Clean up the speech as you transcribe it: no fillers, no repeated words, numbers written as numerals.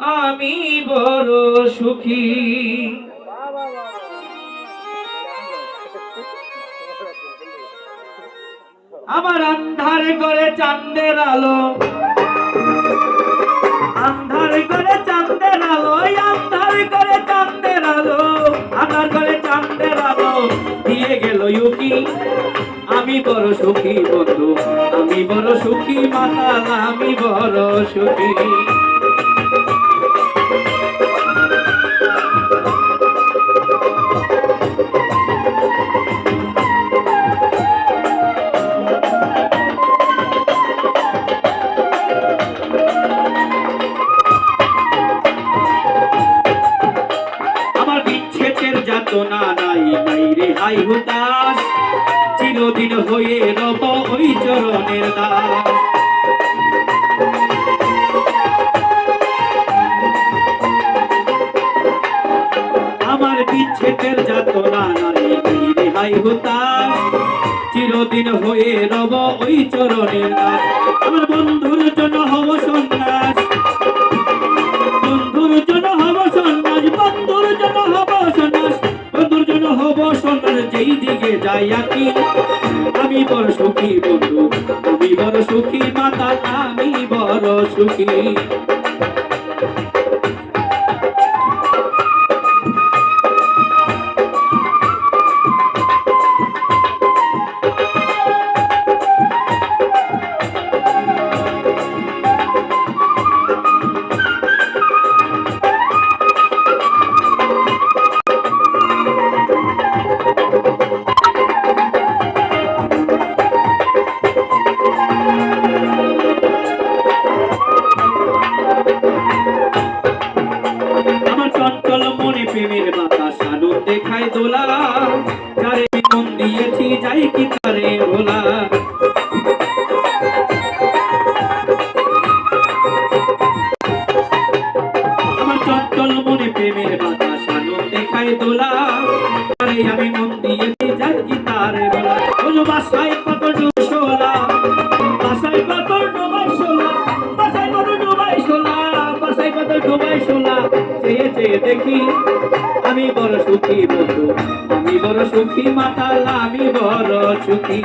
আমি বড় সুখী। আমার আন্ধার করে চাঁদের আলো, আন্ধার করে চাঁদের আলো, আন্ধার করে চাঁদের আলো, আন্ধার করে চাঁদের আলো দিয়ে গেল ইউকি। আমি বড় সুখী বন্ধু, আমি বড় সুখী মাতাল, আমি বড় সুখী। আমার বিচ্ছেদের যাতনা নাই নাই রে হাই হুতাশ, চিরদিন হয়ে রব ওই চরণের দাস। আমার বিচ্ছেদের যাতনা নাই নাই রে হাই হুতাশ, চিরদিন হয়ে রব ওই চরণের দাস। আমার বন্ধুর জন্য হব সন্ন্যাস, বন্ধুর জন্য হব সন্ন্যাস, বন্ধুর জন্য হব সন্ন্যাস, বন্ধুর জন্য হব সন্ন্যাস, যেই দিকে যাই আকি। আমি বড় সুখী বন্ধু, আমি বড় সুখী মাতা, আমি বড় সুখী। আমার চঞ্চল মনে প্রেমের বাতাস আনন্দে খায় দোলা, যারে মন দিয়েছি যাই কি তারে ভোলা। আমার চঞ্চল মনে প্রেমের বাতাস আনন্দে খায় দোলা, যারে আমি মন দিয়েছি যাই কি তারে ভোলা। ওলো বাসায় কত ডুবশোলা, বাসায় কত ডুবাই শোলা, বাসায় কত ডুবাই শোলা, বাসায় কত ডুবাই শোলা, চেয়ে চেয়ে দেখি। আমি বড় সুখী বন্ধু, আমি বড় সুখী মাতাল, আমি বড় সুখী।